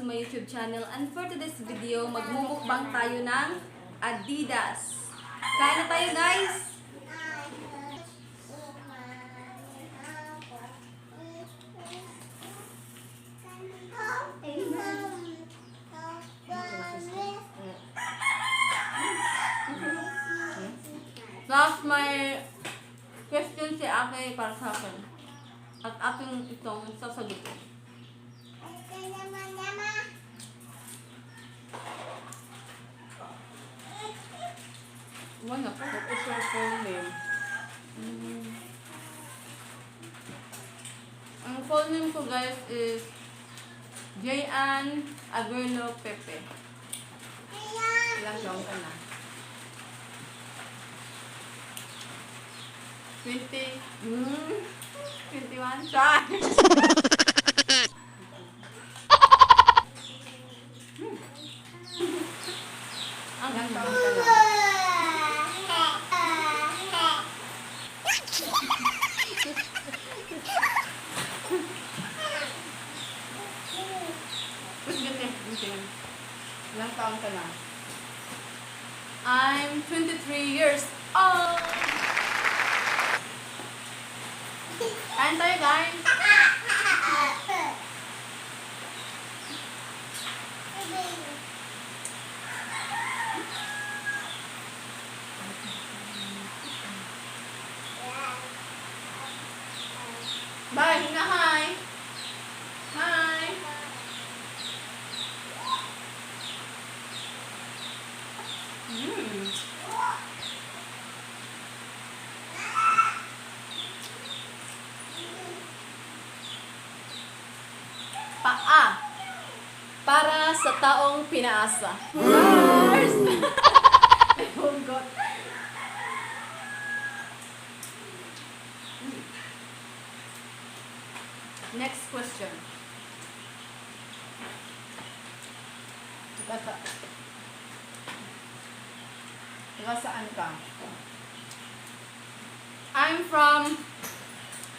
to my YouTube channel. And for today's video, magmumukbang tayo ng ADIDAS. Kain na tayo, guys! Last may question si Ate para sa akin. At ating itong sasagutin. Wala pa. What is your full name? Ang full name ko, guys, is Jayan Aguilo Pepe. Ilang taon ka na? 21? Siya! Ilang taon ka na? Ilang taon ka na? I'm 23 years old! Kain tayo, guys! Bye! Hina, hi! Hi! Paa para sa taong pinaasa. First! Oh God. Next question. Taga saan ka? I'm from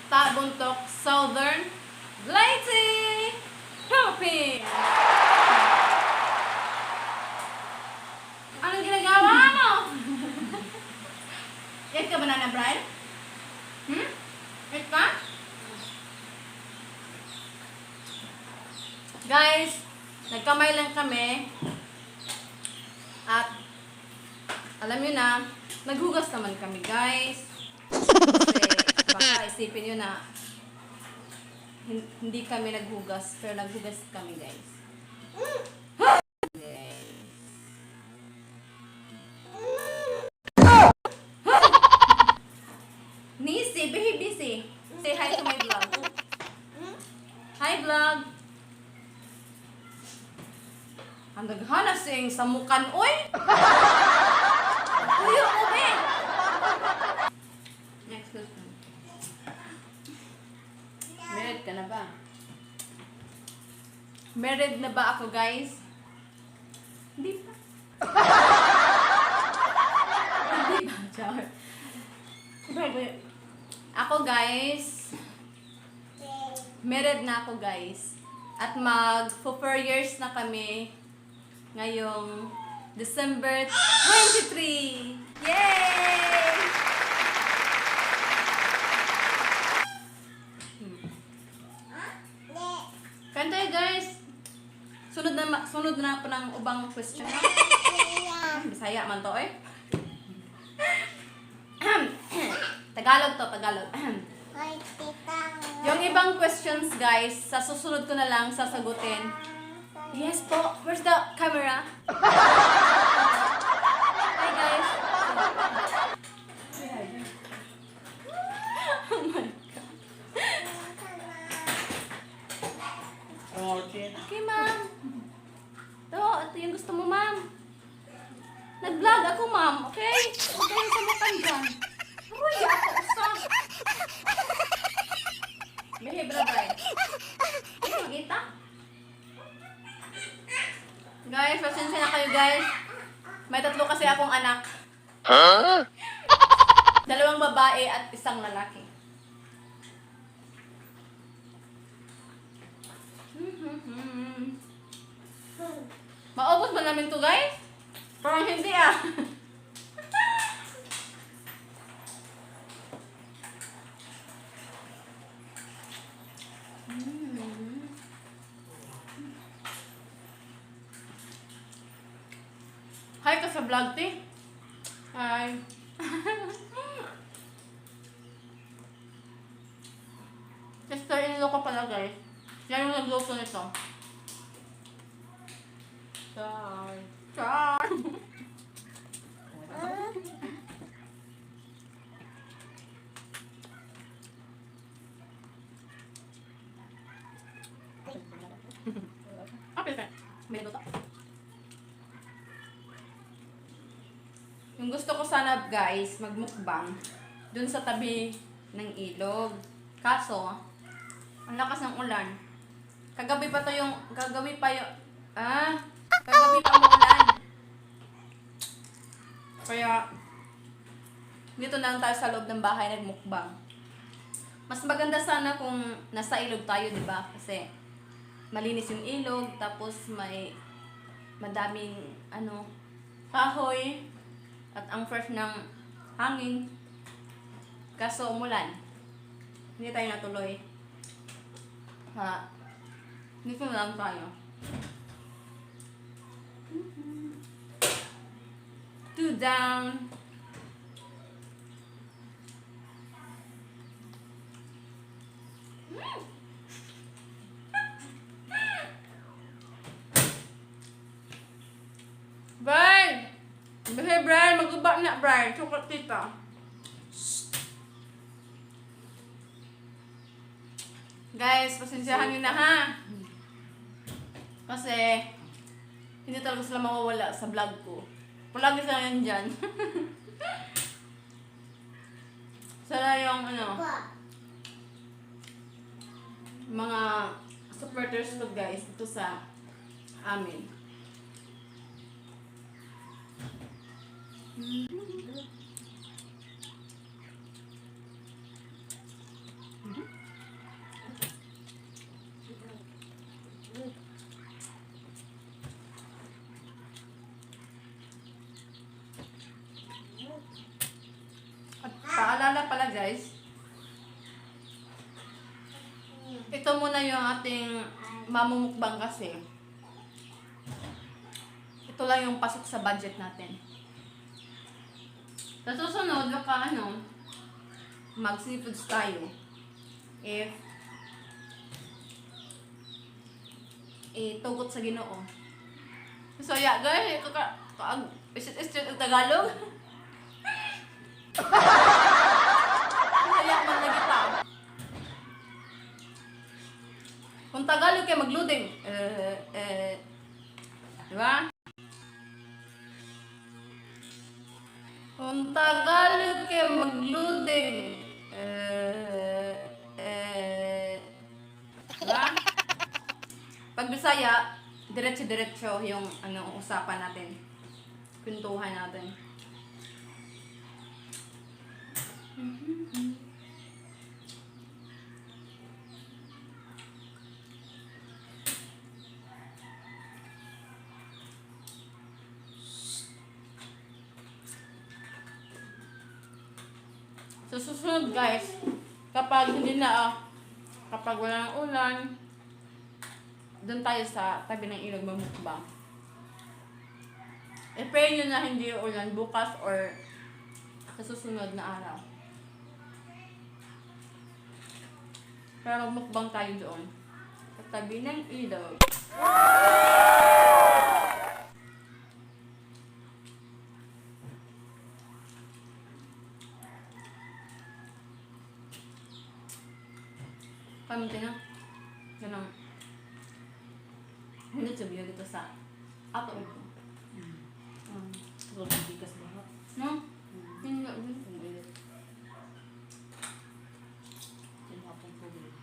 Tabuntok, Southern Leyte, Philippines. Anong ginagawa mo? Yan ka, Banana Bride? Yan ka? Guys, nagkamay lang kami. At alam nyo na, naghugas naman kami, guys. Kasi baka isipin nyo na hindi kami naghugas, pero naghugas kami, guys. Nisi, behave busy. Say hi to my vlog. Hi, vlog. Ang daghana sing samukan, oy! Uyo, ube! Next question. Married ka na ba? Married na ba ako, guys? Hindi pa. Hindi pa, char. Ako, guys, married na ako, guys. At mag 4 years na kami ngayong December 23. Yay! Kantay, guys. Sunod na pa ng ubang question. Bisaya man to, eh. Tagalog to, Tagalog. Yung ibang questions, guys, sa susunod ko na lang sasagutin. Yes po. Where's the camera? Hi, guys. Oh my God. Okay, ma'am. Ito yung gusto mo, ma'am. Nag-vlog ako, ma'am. Okay? Huwag kayong samukan dyan. Uy, ako usa. Behave na ba eh? Magkita? Guys, pasensya na kayo, guys. May 3 kasi akong anak. Huh? 2 babae at 1 lalaki. Maubos ba namin to guys? Parang hindi ah. Hi ka sa vlog, te. Hi. Sister-in-law ko pala, guys. Yan yung nagluto nito. Char. Char. Okay, may luto. Yung gusto ko sana, guys, magmukbang dun sa tabi ng ilog. Kaso, ang lakas ng ulan. Kagabi pa umulan. Kaya, dito na lang tayo sa loob ng bahay nagmukbang. Mas maganda sana kung nasa ilog tayo, di ba? Kasi, malinis yung ilog, tapos may madaming, kahoy, at ang fresh ng hangin. Kaso umulan. Hindi tayo natuloy. Dito na lang tayo. Two down. Brian! Behave, Brian. Mag-uba na, Brian. Chocolate tita. Guys, pasensyahan nyo na ha. Kasi, hindi talaga sila mawawala sa vlog ko. Palagi sila yan dyan. Sila yung, mga supporters ko, guys, ito sa amin. At paalala pala guys, ito muna yung ating mamumukbang kasi ito lang yung pasok sa budget natin. Sa susunod, baka mag-seafoods tayo. If tugot sa Ginoo. So yeah, guys, ito is it Tagalog? Kaya man lagi ta. Kung Tagalog kayo magluding. Diba? Kung Tagalog kayo magluding. Diba? Pag Bisaya, diretso-diretso yung usapan natin. Kwentuhan natin. So, susunod guys, kapag kapag walang ulan, doon tayo sa tabi ng ilog mamukbang. I-pray nyo na hindi ulan bukas or sa susunod na araw. Pero magmukbang tayo doon. Sa tabi ng ilog. Kamunti na. Ganang. Hindi sabihin dito sa ato ito. Tulad ng bigas lahat. No? Hindi nga. Umilit. Tinapong tubig.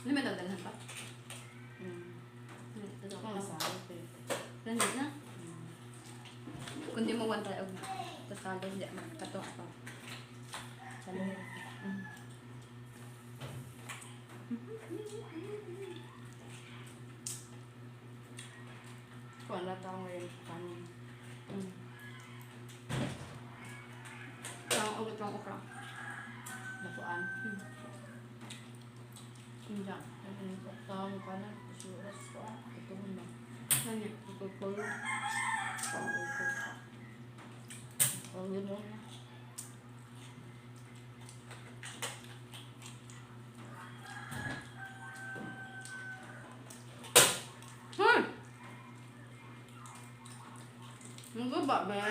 Ano may dagdagan pa? kuan tayo og tasalo di magkatong ako. Salud. Kuan na tayo ngayon kanin. Tang ulit lang okra. Nakuan. Hindi. Tawag ka na. Suras ko. Ito mo na. Nani? Ikukulo. Ang yun mo na. Ang ba ba?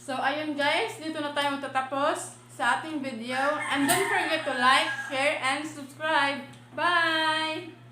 So, ayun guys, dito na tayo magtatapos sa ating video. And don't forget to like, share, and subscribe. Bye!